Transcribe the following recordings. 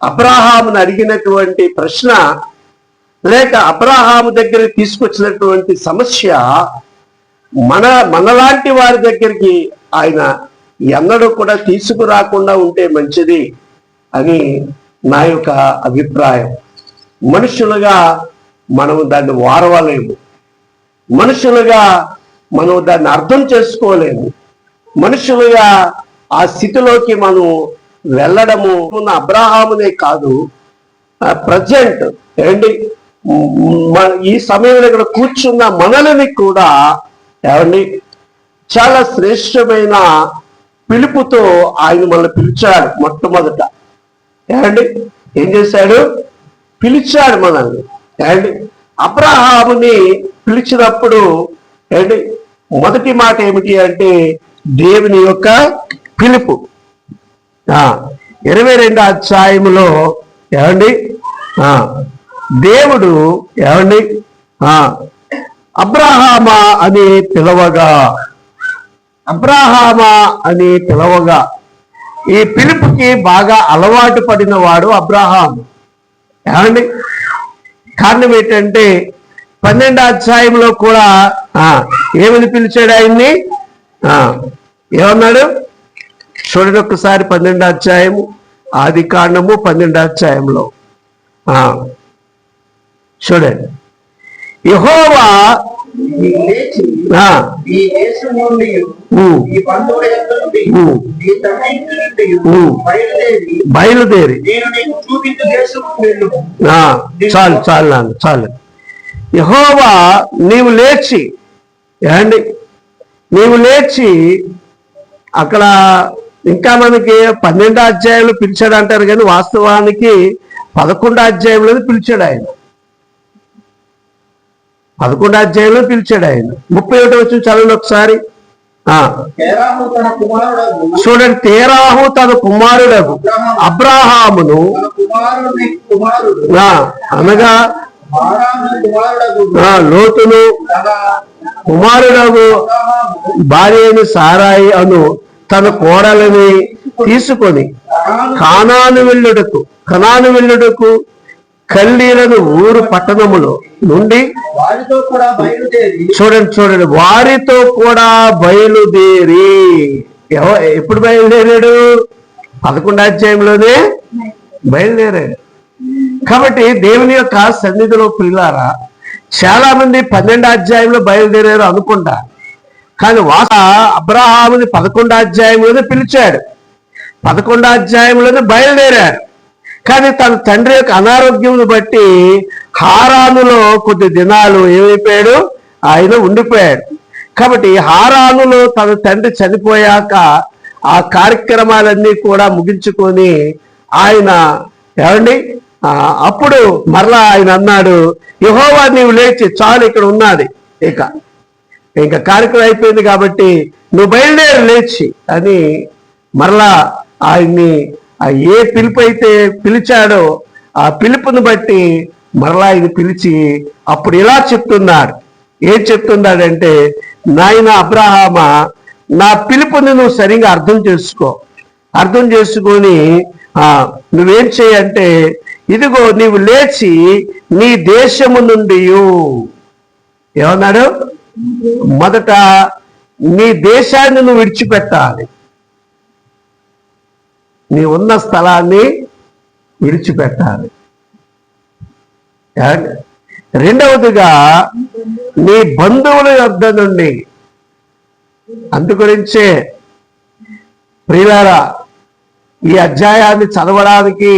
అబ్రాహామును అడిగినటువంటి ప్రశ్న, లేక అబ్రాహాము దగ్గర తీసుకొచ్చినటువంటి సమస్య మనలాంటి వారి దగ్గరికి ఆయన ఎన్నడూ కూడా తీసుకురాకుండా ఉంటే మంచిది అని నా యొక్క అభిప్రాయం. మనుషులుగా మనం దాన్ని వారవలేము, మనుషులుగా మనం దాన్ని అర్థం చేసుకోలేము, మనుషులుగా ఆ స్థితిలోకి మనం వెళ్ళడము అబ్రాహామునే కాదు, ప్రజెంట్ ఏమండి ఈ సమయంలో ఇక్కడ కూర్చున్న మనల్ని కూడా ఏమండి చాలా శ్రేష్టమైన పిలుపుతో ఆయన మనల్ని పిలిచాడు. మొట్టమొదట ఏమండి ఏం చేశాడు? పిలిచాడు మనల్ని. ఏమండి అబ్రాహాముని పిలిచినప్పుడు ఏమండి మొదటి మాట ఏమిటి అంటే దేవుని యొక్క పిలుపు. 22వ అధ్యాయములో ఏమండి దేవుడు ఏమండి అబ్రాహామా అని పిలవగా, అబ్రాహామా అని పిలవగా, ఈ పిలుపుకి బాగా అలవాటు పడిన వాడు అబ్రాహాము. ఏమండి కారణం ఏంటంటే 12వ అధ్యాయంలో కూడా ఏమని పిలిచాడు ఆయన్ని? ఏమన్నాడు చూడండి ఒక్కసారి. 12వ అధ్యాయము ఆది కాండము 12వ అధ్యాయంలో చూడండి. యెహోవా బయలుదేరి చాలు చాలు నాన్న చాలు. యెహోవా నీవు లేచి ఏమండి నీవు లేచి, అక్కడ ఇంకా మనకి 12వ అధ్యాయంలో పిలిచాడు అంటారు కానీ వాస్తవానికి 11వ అధ్యాయంలో పిలిచాడు ఆయన. 11వ అధ్యాయంలో పిలిచాడు ఆయన. 31వ వచనం చదవండి ఒకసారి. చూడండి, తేరాహు తన కుమారుడగు అబ్రాహామును అనగా లోతును కుమారుడగు భార్య అయిన సారాయి అను తన కోడలని తీసుకొని కనాను వెళ్ళుటకు కల్దీలను ఊరు పట్టణములో నుండి చూడండి వారితో కూడా బయలుదేరి. ఎప్పుడు బయలుదేరాడు? 11వ అధ్యాయంలోనే బయలుదేరాడు. కాబట్టి దేవుని యొక్క సన్నిధిలో ప్రియులారా, చాలా మంది 12వ అధ్యాయంలో బయలుదేరారు అనుకుంటా, కానీ అబ్రాహాముని 11వ అధ్యాయంలోనే పిలిచాడు, 11వ అధ్యాయంలోనే బయలుదేరాడు. కానీ తన తండ్రి యొక్క అనారోగ్యం బట్టి హారానులో కొద్ది దినాలు ఏమైపోయాడు? ఆయన ఉండిపోయాడు. కాబట్టి హారానులో తన తండ్రి చనిపోయాక ఆ కార్యక్రమాలన్నీ కూడా ముగించుకొని ఆయన ఏమండి అప్పుడు మరలా ఆయన అన్నాడు, యెహోవా నీవు లేచి, చాలు ఇక్కడ ఉన్నది, ఇంకా కార్యక్రమం అయిపోయింది కాబట్టి నువ్వు బయలుదేరి లేచి అని మరలా ఆయన్ని ఏ పిలుపు అయితే పిలిచాడో ఆ పిలుపుని బట్టి మరలా ఆయన పిలిచి అప్పుడు ఇలా చెప్తున్నాడు. ఏం చెప్తున్నాడంటే, నాయన అబ్రాహామా, నా పిలుపుని నువ్వు సరిగా అర్థం చేసుకొని నువ్వేం చేయంటే, ఇదిగో నీవు లేచి నీ దేశము నుండి ఏమన్నాడు? మొదట నీ దేశాన్ని నువ్వు విడిచిపెట్టాలి, నీ ఉన్న స్థలాన్ని విడిచిపెట్టాలి. రెండవదిగా నీ బంధువుల యొద్ద నుండి. అందుగురించే ప్రియులారా, ఈ అధ్యాయాన్ని చదవడానికి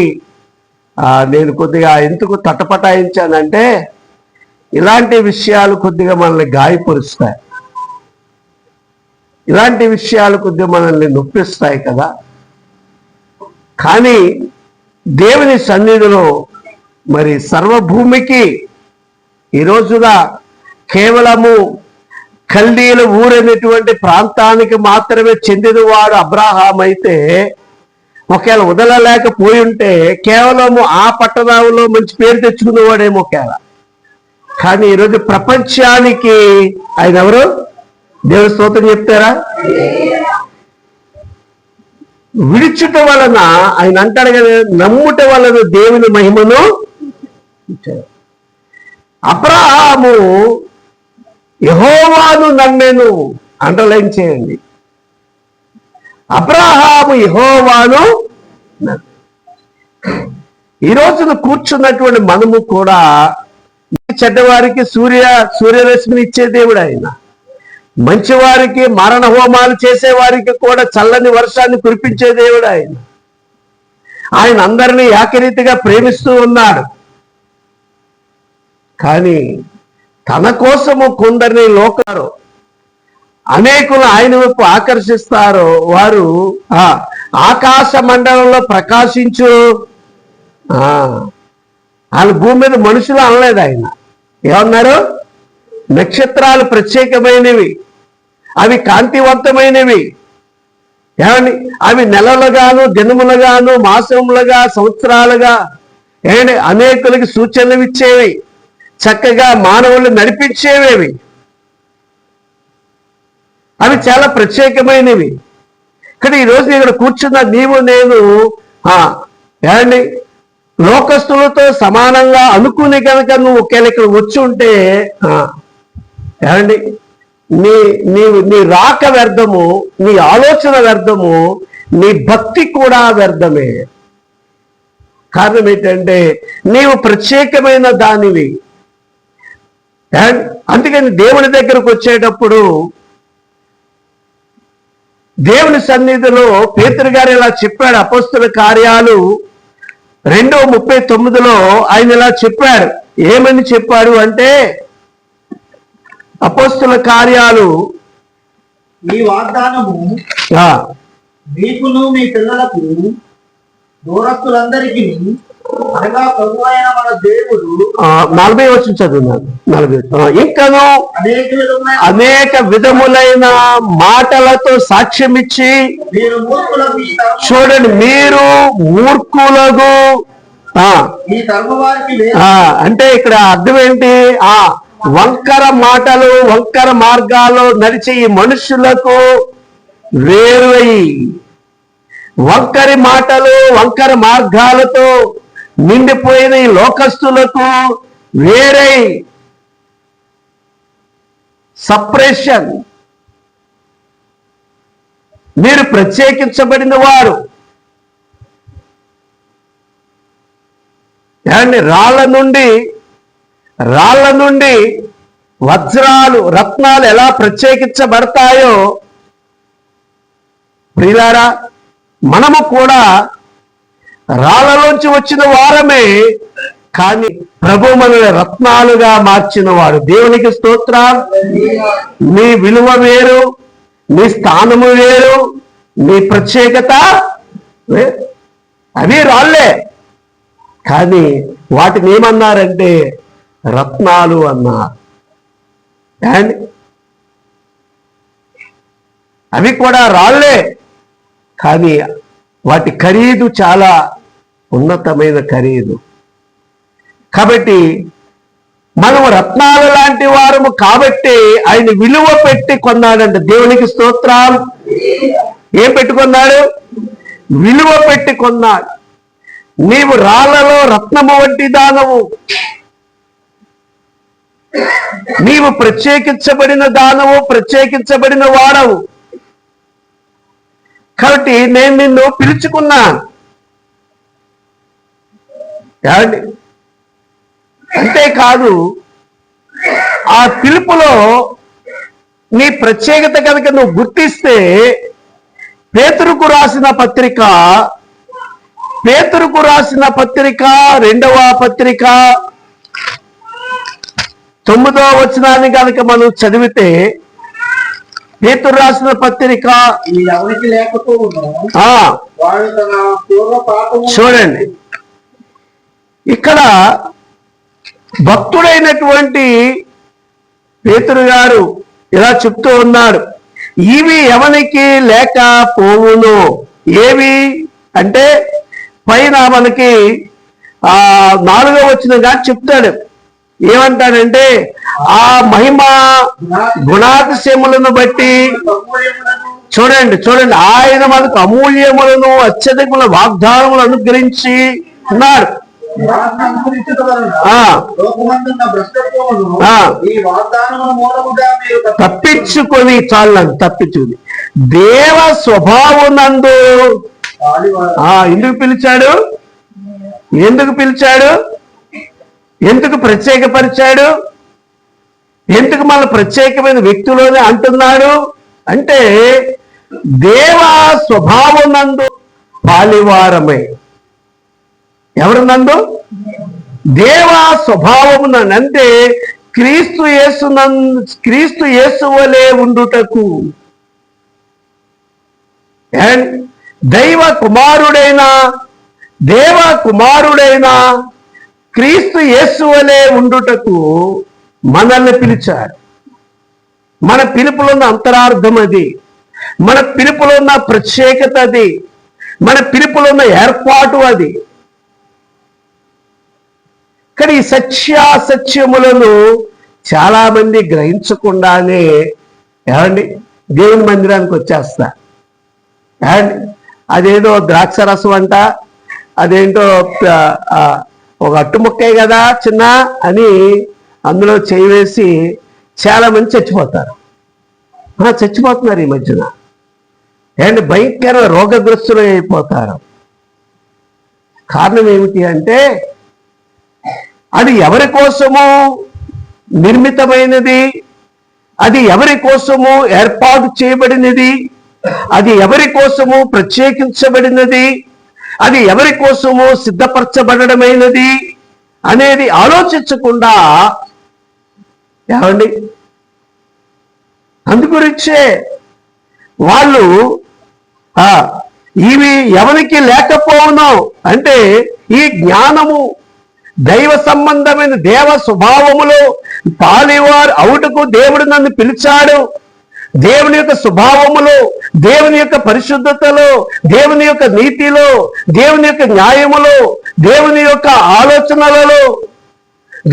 నేను కొద్దిగా ఎందుకు తటపటాయించానంటే, ఇలాంటి విషయాలు కొద్దిగా మనల్ని గాయపరుస్తాయి, ఇలాంటి విషయాలు కొద్దిగా మనల్ని నొప్పిస్తాయి కదా. కానీ దేవుని సన్నిధిలో మరి సర్వభూమికి ఈ రోజున కేవలము కల్దీల ఊరనేటువంటి ప్రాంతానికి మాత్రమే చెందినవాడు అబ్రాహాం అయితే, ఒకవేళ వదలలేకపోయి ఉంటే కేవలము ఆ పట్టణంలో మంచి పేరు తెచ్చుకునేవాడేమో ఒకవేళ. కానీ ఈరోజు ప్రపంచానికి ఆయన ఎవరు? దేవుని స్తోత్రం చెప్తారా? విడుచుట వలన ఆయన అంటాడు కదా, నమ్ముట వలన దేవుని మహిమను ఇచ్చాడు. అబ్రహాము యెహోవాను నమ్మెను, అండర్లైన్ చేయండి. అబ్రహాము యెహోవాను. ఈ రోజున కూర్చున్నటువంటి మనము కూడా చెడ్డవారికి సూర్యరశ్మిని ఇచ్చే దేవుడు ఆయన. మంచివారికి మరణ హోమాలు చేసేవారికి కూడా చల్లని వర్షాన్ని కురిపించే దేవుడు ఆయన. ఆయన అందరినీ ఏకరీతిగా ప్రేమిస్తూ ఉన్నాడు. కానీ తన కోసము కొందరిని లోకారు అనేకులు ఆయన వైపు ఆకర్షిస్తారో వారు ఆకాశ మండలంలో ప్రకాశించు. ఆయన భూమి మీద మనుషులు అనలేదు, ఆయన ఏమన్నారు? నక్షత్రాలు ప్రత్యేకమైనవి, అవి కాంతివంతమైనవి, ఏమండి అవి నెలలుగాను దినములుగాను మాసములుగా సంవత్సరాలుగా ఏమండి అనేకులకి సూచనలు ఇచ్చేవి, చక్కగా మానవుల్ని నడిపించేవేవి. అవి చాలా ప్రత్యేకమైనవి. కానీ ఈరోజు ఇక్కడ కూర్చున్న నీవు నేను ఏమండి లోకస్తులతో సమానంగా అనుకుని కనుక నువ్వు ఒకవేళ ఇక్కడ వచ్చి ఉంటే ఏమండి నీ రాక వ్యర్థము, నీ ఆలోచన వ్యర్థము, నీ భక్తి కూడా వ్యర్థమే. కారణం ఏంటంటే నీవు ప్రత్యేకమైన దానివి. అందుకని దేవుని దగ్గరకు వచ్చేటప్పుడు దేవుని సన్నిధిలో పేతురు గారు ఇలా చెప్పాడు. అపోస్తుల కార్యాలు 2:39 ఆయన ఇలా చెప్పాడు. ఏమని చెప్పాడు అంటే, అపోస్తుల కార్యాలు ఈ వాగ్దానము మీకును మీ పిల్లలకు దూరస్తులందరికీ అనగా ప్రభువైన మన దేవుడు 40 వచ్చిన చదువున్నాను. 40 ఇంకను అనేక విధములైన మాటలతో సాక్ష్యమిచ్చి చూడండి మీరు మూర్ఖులకు అంటే ఇక్కడ అర్థం ఏంటి? వంకర మాటలు వంకర మార్గాల్లో నడిచే ఈ మనుషులకు వేరువై, వంకరి మాటలు వంకర మార్గాలతో నిండిపోయిన ఈ లోకస్తులకు వేరే సపరేషన్. మీరు ప్రత్యేకించబడిన వారు. రాళ్ల నుండి వజ్రాలు రత్నాలు ఎలా ప్రత్యేకించబడతాయో ప్రియులారా, మనము కూడా రాళ్లలోంచి వచ్చిన వారమే, కానీ ప్రభు మనల్ని రత్నాలుగా మార్చిన వాడు. దేవునికి స్తోత్రం. నీ విలువ వేరు, నీ స్థానము వేరు, నీ ప్రత్యేకత అవి రాళ్లే, కానీ వాటిని ఏమన్నారంటే రత్నాలు అన్నారు. అండ్ అవి కూడా రాళ్లే, కానీ వాటి ఖరీదు చాలా ఉన్నతమైన ఖరీదు. కాబట్టి మనము రత్నాలు లాంటి వారము కాబట్టి ఆయన విలువ పెట్టి కొన్నాడంట. దేవునికి స్తోత్రం. ఏం పెట్టుకున్నాడు? విలువ పెట్టి కొన్నాడు. నీవు రాళ్లలో రత్నము వంటి దానవు, నీవు ప్రత్యేకించబడిన దానవు, ప్రత్యేకించబడిన వాడవు. కాబట్టి నేను నిన్ను పిలుచుకున్నాను. అంతేకాదు ఆ పిలుపులో నీ ప్రత్యేకత కనుక నువ్వు గుర్తిస్తే పేతురుకు రాసిన పత్రిక 2వ పత్రిక 9వ వచనాన్ని కనుక మనం చదివితే, పేతురు రాసిన పత్రిక చూడండి, ఇక్కడ భక్తుడైనటువంటి పేతురు గారు ఇలా చెప్తూ ఉన్నాడు. ఇవి ఎవనికి లేకపోవును. ఏవి అంటే పైన మనకి 4వ వచనం కానీ చెప్తాడు. ఏమంటాడంటే ఆ మహిమ గుణాతిశయములను బట్టి చూడండి ఆయన మనకు అమూల్యములను అత్యధికముల వాగ్దానములు అనుగ్రహించి ఉన్నాడు. తప్పించుకొని తప్పించుకుని దేవ స్వభావనందు ఎందుకు పిలిచాడు? ఎందుకు ప్రత్యేకపరిచాడు? ఎందుకు మన ప్రత్యేకమైన వ్యక్తులోనే అంటున్నాడు అంటే దేవ స్వభావనందు పాలివారమై. ఎవరినందు? దేవ స్వభావమునందు అంటే క్రీస్తు యేసు వలె ఉండుటకు. దేవ కుమారుడైన క్రీస్తు యేసు వలె ఉండుటకు మనల్ని పిలిచాడు. మన పిలుపులో ఉన్న అంతరార్థం అది, మన పిలుపులో ఉన్న ప్రత్యేకత అది, మన పిలుపులో ఉన్న ఏర్పాటు అది. కానీ ఈ సత్యాసత్యములను చాలా మంది గ్రహించకుండానే దేవుని మందిరానికి వచ్చేస్తా. అదేదో ద్రాక్షరసం అంట, అదేంటో ఒక అట్టుముక్కే కదా చిన్న అని అందులో చేయి వేసి చాలా మంది చచ్చిపోతున్నారు ఈ మధ్యన. భయంకర రోగగ్రస్తులు అయిపోతారు. కారణం ఏమిటి అంటే అది ఎవరి కోసము నిర్మితమైనది, అది ఎవరి కోసము ఏర్పాటు చేయబడినది, అది ఎవరి కోసము ప్రత్యేకించబడినది, అది ఎవరి కోసము సిద్ధపరచబడమైనది అనేది ఆలోచించకుండా అందుగురించే వాళ్ళు ఇవి ఎవరికి లేకపోవును అంటే ఈ జ్ఞానము దైవ సంబంధమైన దేవ స్వభావములో పాలివారు అవుటకు దేవుడు నన్ను పిలిచాడు. దేవుని యొక్క స్వభావములో, దేవుని యొక్క పరిశుద్ధతలో, దేవుని యొక్క నీతిలో, దేవుని యొక్క న్యాయములో, దేవుని యొక్క ఆలోచనలలో,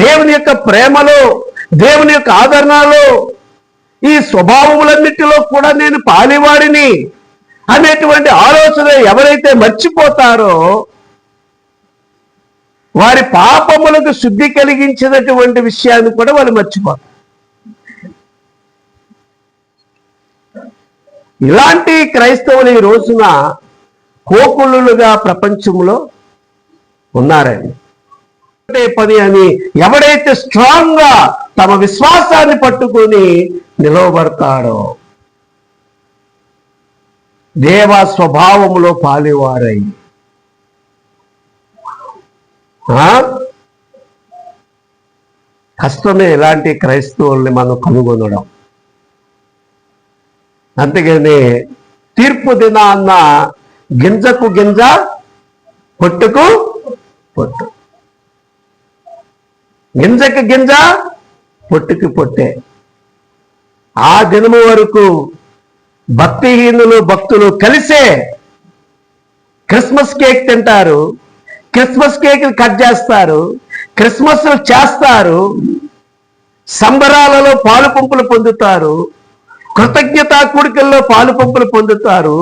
దేవుని యొక్క ప్రేమలో, దేవుని యొక్క ఆదరణలో, ఈ స్వభావములన్నిటిలో కూడా నేను పాలివాడిని అనేటువంటి ఆలోచన ఎవరైతే మర్చిపోతారో వారి పాపములకు శుద్ధి కలిగించినటువంటి విషయాన్ని కూడా వాళ్ళు మర్చిపోతారు. ఇలాంటి క్రైస్తవులు ఈ రోజున కోకులుగా ప్రపంచంలో ఉన్నారండి. పని అని ఎవడైతే స్ట్రాంగ్ గా తమ విశ్వాసాన్ని పట్టుకొని నిలవబడతాడో దేవ స్వభావములో పాలివారై కష్టమే ఇలాంటి క్రైస్తవుల్ని మనం కనుగొనడం. అంతేగాని తీర్పు దినాన్న గింజకు గింజ పొట్టుకు పొట్టు, గింజకు గింజ పొట్టుకి పొట్టే. ఆ దినము వరకు భక్తిహీనులు భక్తులు కలిసే క్రిస్మస్ కేక్ తింటారు, క్రిస్మస్ కేక్ కట్ చేస్తారు, క్రిస్మస్ చేస్తారు, సంబరాలలో పాలు పంపులు పొందుతారు, కృతజ్ఞతా కూడికల్లో పాలు పంపులు పొందుతారు,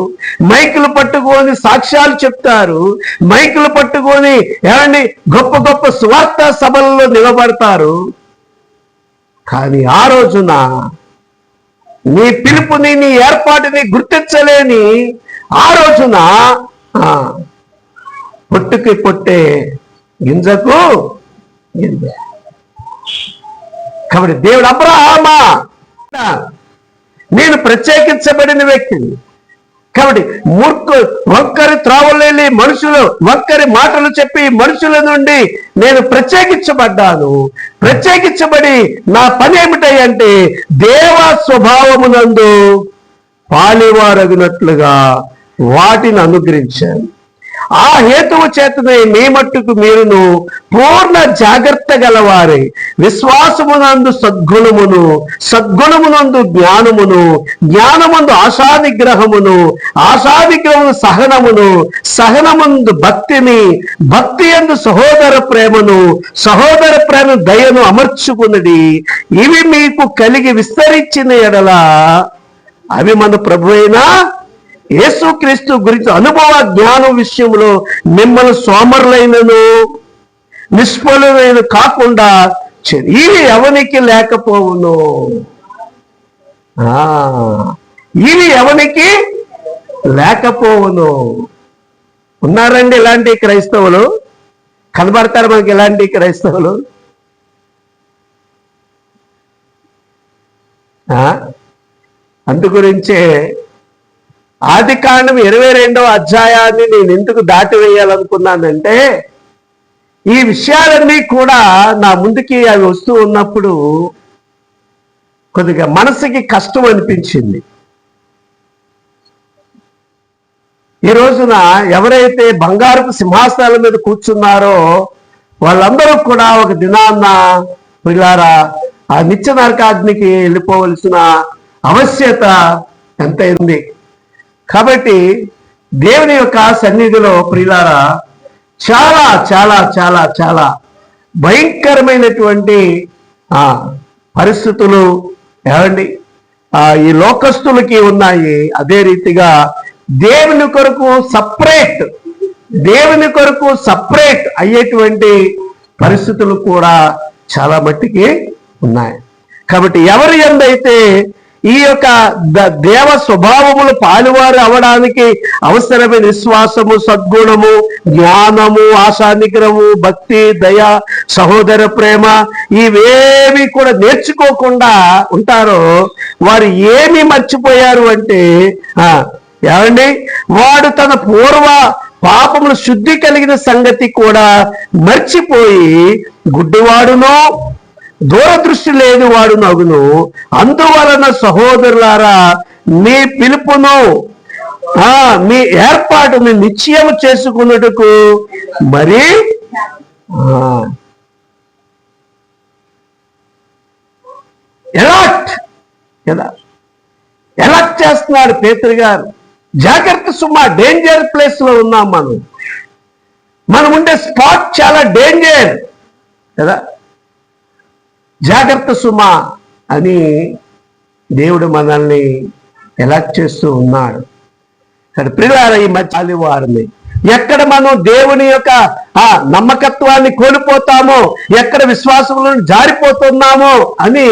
మైకులు పట్టుకొని సాక్ష్యాలు చెప్తారు, మైకులు పట్టుకొని గొప్ప గొప్ప స్వార్థ సభలలో నిలబడతారు. కానీ ఆ రోజున నీ పిలుపుని, నీ ఏర్పాటుని గుర్తించలేని ఆ రోజున పొట్టుకి పొట్టే గింజకు గింజ. కాబట్టి దేవుడు అబ్రహామా నేను ప్రత్యేకించబడిన వ్యక్తిని, కాబట్టి ఒక్కరి త్రావలేని మనుషులు ఒక్కరి మాటలు చెప్పి మనుషుల నుండి నేను ప్రత్యేకించబడ్డాను. ప్రత్యేకించబడి నా పని ఏమిటంటే దేవ స్వభావమునందు పాలివారగినట్లుగా వాటిని అనుగ్రహించాను. ఆ హేతువు చేతనే మీ మట్టుకు మీరును పూర్ణ జాగ్రత్త గలవారే, విశ్వాసమునందు సద్గుణమును, సద్గుణమునందు జ్ఞానమును, జ్ఞానమందు ఆశానిగ్రహమును, ఆశానిగ్రహము సహనమును, సహనమందు భక్తిని, భక్తి యందు సహోదర ప్రేమను, సహోదర ప్రేమ దయను అమర్చుకున్నది. ఇవి మీకు కలిగి విస్తరించిన ఎడల అవి మన ప్రభువైన యేసుక్రీస్తు గురించి అనుభవ జ్ఞానం విషయంలో మిమ్మల్ని సోమరులైనను నిష్ఫలులైన కాకుండా ఇవి ఎవనికి లేకపోవును. ఇవి ఎవనికి లేకపోవును. ఉన్నారండి ఇలాంటి క్రైస్తవులు? కనబడతారు మనకి ఇలాంటి క్రైస్తవులు? అందుగురించే ఆదికాండం 22వ అధ్యాయాన్ని నేను ఎందుకు దాటివేయాలనుకున్నానంటే, ఈ విషయాలన్నీ కూడా నా ముందుకి అవి వస్తూ ఉన్నప్పుడు కొద్దిగా మనసుకి కష్టం అనిపించింది. ఈ రోజున ఎవరైతే బంగారపు సింహాసనాల మీద కూర్చున్నారో వాళ్ళందరూ కూడా ఒక దినాన్న పిల్లారా ఆ నిత్య నరకాగ్నికి వెళ్ళిపోవలసిన ఆవశ్యకత ఎంతైంది. కాబట్టి దేవుని యొక్క సన్నిధిలో ప్రియులారా చాలా చాలా చాలా చాలా భయంకరమైనటువంటి పరిస్థితులు ఏమండి ఈ లోకస్తులకి ఉన్నాయి. అదే రీతిగా దేవుని కొరకు సపరేట్ అయ్యేటువంటి పరిస్థితులు కూడా చాలా మట్టికి ఉన్నాయి. కాబట్టి ఎవరి యందైతే ఈ యొక్క దేవ స్వభావములు పాలువారు అవడానికి అవసరమైన విశ్వాసము, సద్గుణము, జ్ఞానము, ఆశానిగ్రహము, భక్తి, దయ, సహోదర ప్రేమ ఇవేవి కూడా నేర్చుకోకుండా ఉంటారో వారు ఏమి మర్చిపోయారు అంటే ఏమండి వాడు తన పూర్వ పాపములు శుద్ధి కలిగిన సంగతి కూడా మర్చిపోయి గుడ్డివాడును దూరదృష్టి లేని వాడు నగును. అందువలన సహోదరులారా మీ పిలుపును మీ ఏర్పాటుని నిశ్చయం చేసుకున్నట్టుకు మరి ఎలర్ట్ చేస్తున్నాడు పేతురు గారు. జాగ్రత్త సుమా, డేంజర్ ప్లేస్ లో ఉన్నాం మనం ఉండే స్పాట్ చాలా డేంజర్ కదా. జాగ్రత్త సుమా అని దేవుడు మనల్ని ఎలర్ట్ చేస్తూ ఉన్నాడు. ప్రియులారా ఈ మధ్య వారిని ఎక్కడ మనం దేవుని యొక్క నమ్మకత్వాన్ని కోల్పోతామో, ఎక్కడ విశ్వాసములను జారిపోతున్నామో అని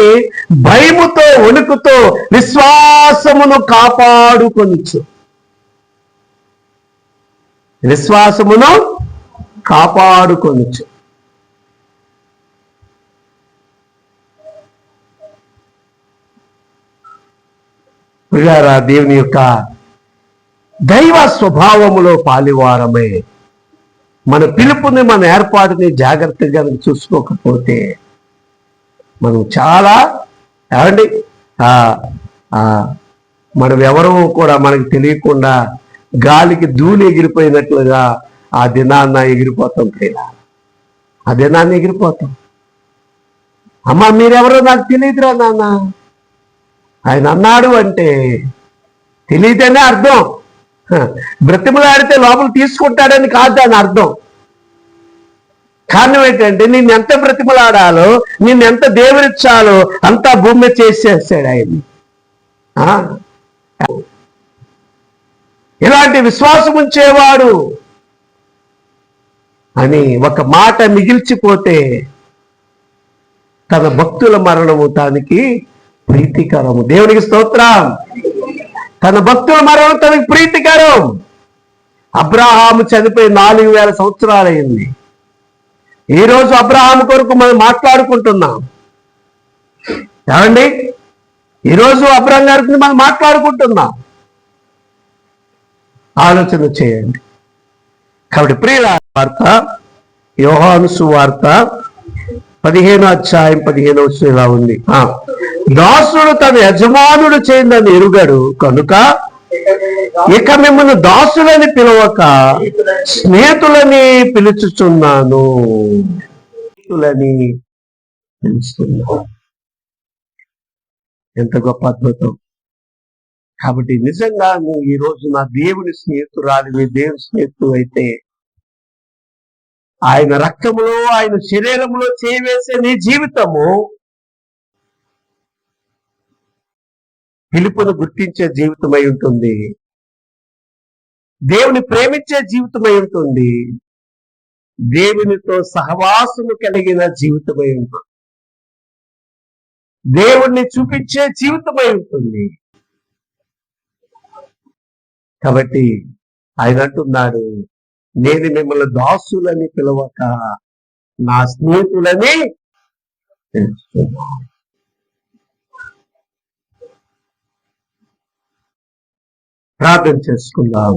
భయముతో వణుకుతో విశ్వాసమును కాపాడుకొనొచ్చు. ప్రియులారా దేవుని యొక్క దైవ స్వభావములో పాలివారమే మన పిలుపుని, మన ఏర్పాటుని జాగ్రత్తగా చూసుకోకపోతే మనం చాలా ఏమండి మనం ఎవరూ కూడా మనకు తెలియకుండా గాలికి ధూళి ఎగిరిపోయినట్లుగా ఆ దినాన్న ఎగిరిపోతాం. ఆ దినాన్ని ఎగిరిపోతాం. అమ్మ మీరెవరో నాకు తెలియదురా నాన్న ఆయన అన్నాడు అంటే తెలియదనే అర్థం. బ్రతిమలాడితే లోపల తీసుకుంటాడని కాదు దాని అర్థం. కారణం ఏంటంటే నిన్నెంత బ్రతిమలాడాలో, నిన్నెంత దేవుడిచ్చాలో అంతా భూమి చేసేసాడు ఆయన్ని. ఇలాంటి విశ్వాసం ఉంచేవాడు అని ఒక మాట మిగిల్చిపోతే తన భక్తుల మరణము తానికి ప్రీతికరము. దేవునికి స్తోత్రం. తన భక్తుల మరణం తనకి ప్రీతికరం. అబ్రహాము చనిపోయి 4000 సంవత్సరాలైంది. ఈరోజు అబ్రహాము కొరకు మనం మాట్లాడుకుంటున్నాం. ఏమండి ఈరోజు అబ్రహాం గారికి మనం మాట్లాడుకుంటున్నాం. ఆలోచన చేయండి. కాబట్టి ప్రియుల వార్త యోహాను సువార్త 15వ అధ్యాయం 15వ వచనం ఇలా ఉంది. దాసుడు తన యజమానుడు చేయిందని ఎరుగడు కనుక ఇక మిమ్మల్ని దాసులని పిలవక స్నేహితులని పిలుచుచున్నాను. స్నేహితులని పిలుస్తున్నాను. ఎంత గొప్ప అద్భుతం. కాబట్టి నిజంగా నువ్వు ఈ రోజు నా దేవుని స్నేహితురాలివి, దేవుని స్నేహితుడు అయితే ఆయన రక్తములో ఆయన శరీరంలో చేవేసే నీ జీవితము పిలుపును గుర్తించే జీవితమై ఉంటుంది. దేవుని ప్రేమించే జీవితమై ఉంటుంది. దేవునితో సహవాసము కలిగిన జీవితమై ఉంటుంది. దేవుణ్ణి చూపించే జీవితమై ఉంటుంది. కాబట్టి ఆయన అంటున్నాడు, నేను మిమ్మల్ని దాసులని పిలవక నా స్నేహితులని పిలుస్తున్నాను. ప్రార్థన చేసుకుందాం.